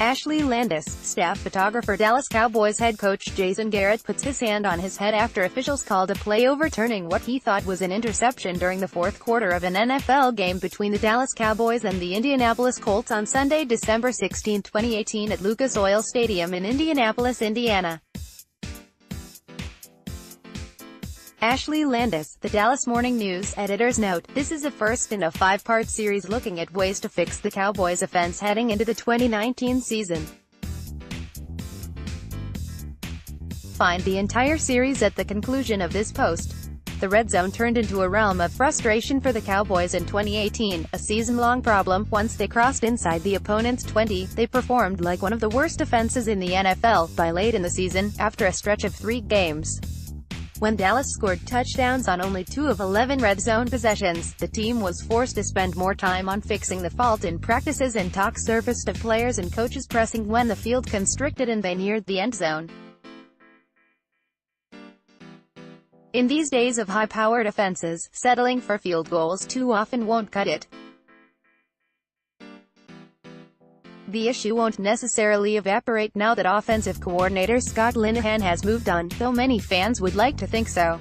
Landis, staff photographer Dallas Cowboys head coach Jason Garrett puts his hand on his head after officials called a play overturning what he thought was an interception during the fourth quarter of an NFL game between the Dallas Cowboys and the Indianapolis Colts on Sunday, December 16, 2018 at Lucas Oil Stadium in Indianapolis, Indiana. Landis, the Dallas Morning News editor's note, this is the first in a five-part series looking at ways to fix the Cowboys' offense heading into the 2019 season. Find the entire series at the conclusion of this post. The red zone turned into a realm of frustration for the Cowboys in 2018, a season-long problem. Once they crossed inside the opponent's 20, they performed like one of the worst offenses in the NFL. By late in the season, after a stretch of 3 games, when Dallas scored touchdowns on only 2 of 11 red zone possessions, the team was forced to spend more time on fixing the fault in practices and talk surfaced of players and coaches pressing when the field constricted and they neared the end zone. In these days of high-powered offenses, settling for field goals too often won't cut it. The issue won't necessarily evaporate now that offensive coordinator Scott Linehan has moved on, though many fans would like to think so.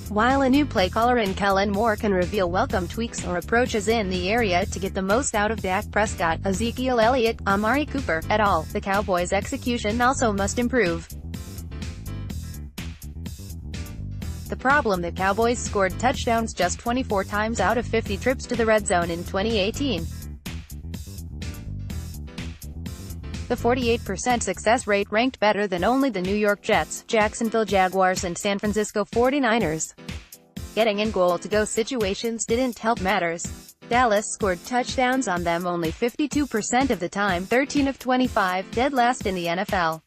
While a new play caller in Kellen Moore can reveal welcome tweaks or approaches in the area to get the most out of Dak Prescott, Ezekiel Elliott, Amari Cooper, et al., the Cowboys' execution also must improve. The problem: the Cowboys scored touchdowns just 24 times out of 50 trips to the red zone in 2018. The 48% success rate ranked better than only the New York Jets, Jacksonville Jaguars and San Francisco 49ers. Getting in goal-to-go situations didn't help matters. Dallas scored touchdowns on them only 52% of the time, 13 of 25, dead last in the NFL.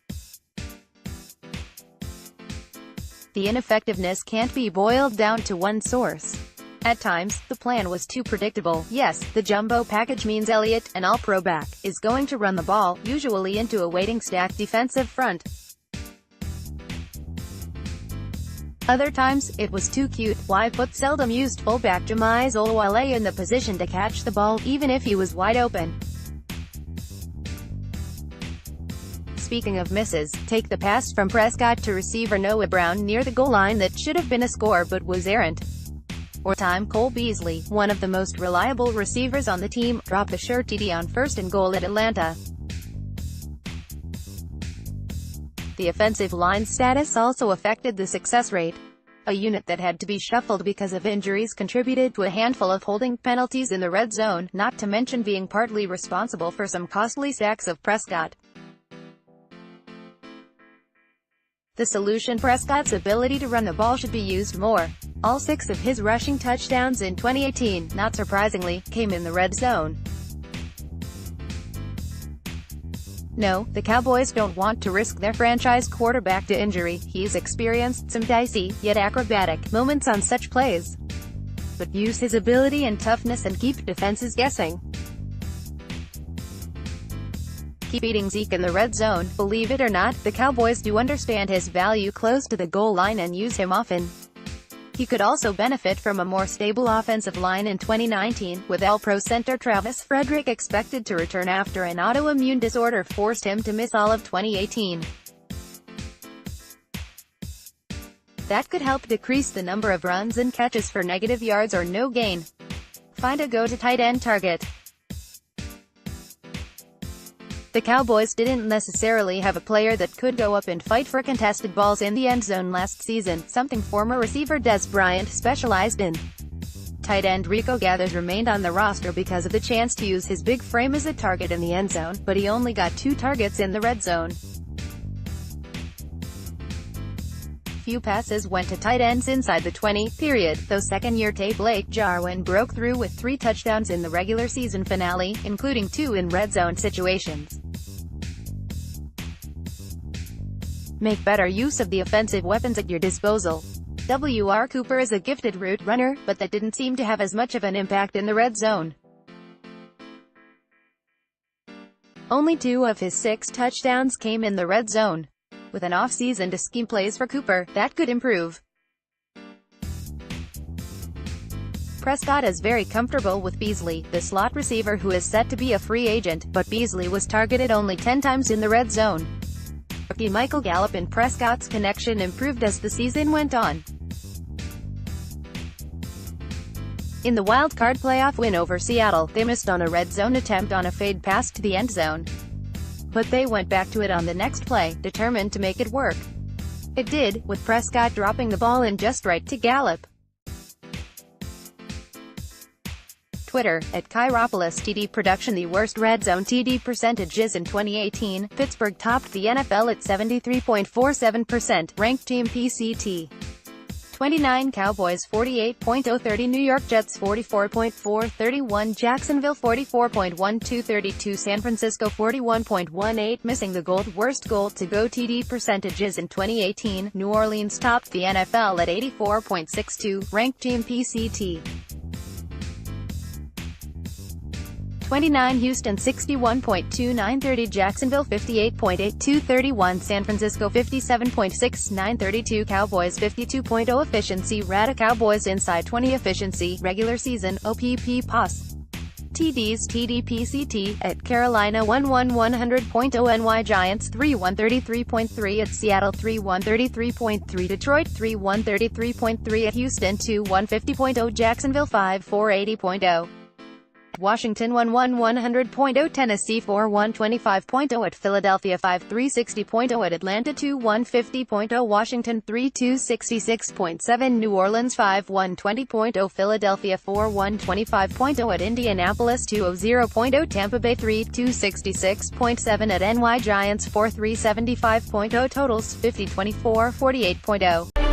The ineffectiveness can't be boiled down to one source. At times, the plan was too predictable. Yes, the jumbo package means Elliott, an all-pro back, is going to run the ball, usually into a waiting stacked defensive front. Other times, it was too cute. Why put seldom used fullback Jamize Olawale in the position to catch the ball, even if he was wide open? Speaking of misses, take the pass from Prescott to receiver Noah Brown near the goal line that should have been a score but was errant. Or time Cole Beasley, one of the most reliable receivers on the team, dropped a sure TD on 1st and goal at Atlanta. The offensive line status also affected the success rate. A unit that had to be shuffled because of injuries contributed to a handful of holding penalties in the red zone, not to mention being partly responsible for some costly sacks of Prescott. The solution: Prescott's ability to run the ball should be used more. All 6 of his rushing touchdowns in 2018, not surprisingly, came in the red zone. No, the Cowboys don't want to risk their franchise quarterback to injury. He's experienced some dicey, yet acrobatic, moments on such plays. But use his ability and toughness and keep defenses guessing. Keep beating Zeke in the red zone. Believe it or not, the Cowboys do understand his value close to the goal line and use him often. He could also benefit from a more stable offensive line in 2019, with All-Pro center Travis Frederick expected to return after an autoimmune disorder forced him to miss all of 2018. That could help decrease the number of runs and catches for negative yards or no gain. Find a go-to tight end target. The Cowboys didn't necessarily have a player that could go up and fight for contested balls in the end zone last season, something former receiver Des Bryant specialized in. Tight end Rico Gathers remained on the roster because of the chance to use his big frame as a target in the end zone, but he only got 2 targets in the red zone. Few passes went to tight ends inside the 20, period, though second-year Blake Jarwin broke through with 3 touchdowns in the regular season finale, including 2 in red zone situations. Make better use of the offensive weapons at your disposal. W.R. Cooper is a gifted route runner, but that didn't seem to have as much of an impact in the red zone. Only 2 of his 6 touchdowns came in the red zone. With an off-season to scheme plays for Cooper, that could improve. Prescott is very comfortable with Beasley, the slot receiver who is set to be a free agent, but Beasley was targeted only 10 times in the red zone. Rookie Michael Gallup and Prescott's connection improved as the season went on. In the wild-card playoff win over Seattle, they missed on a red zone attempt on a fade pass to the end zone. But they went back to it on the next play, determined to make it work. It did, with Prescott dropping the ball in just right to Gallup. Twitter, @Kairopoulos TD Production. The worst red zone TD percentages in 2018, Pittsburgh topped the NFL at 73.47%, ranked team PCT. 29 Cowboys 48.030, New York Jets 44.431, Jacksonville 44.1232, San Francisco 41.18, missing the worst goal-to-go TD percentages in 2018, New Orleans topped the NFL at 84.62, ranked team PCT. 29 Houston 61.2930, Jacksonville 58.8231, San Francisco 57.6932, Cowboys 52.0 efficiency, Rata Cowboys inside 20 efficiency, regular season, OPP POS. TDs TD PCT, @Carolina 11100.0, NY Giants 3133.3, Seattle 3133.3, Detroit 3133.3, Houston 2150.0, Jacksonville 5480.0. Washington 11100.0, Tennessee 4125.0, Philadelphia 5360.0, Atlanta 2150.0, Washington 3266.7, New Orleans 5120.0, Philadelphia 4125.0, Indianapolis 200.0, Tampa Bay 3266.7, NY Giants 4375.0, totals 5024 48.0.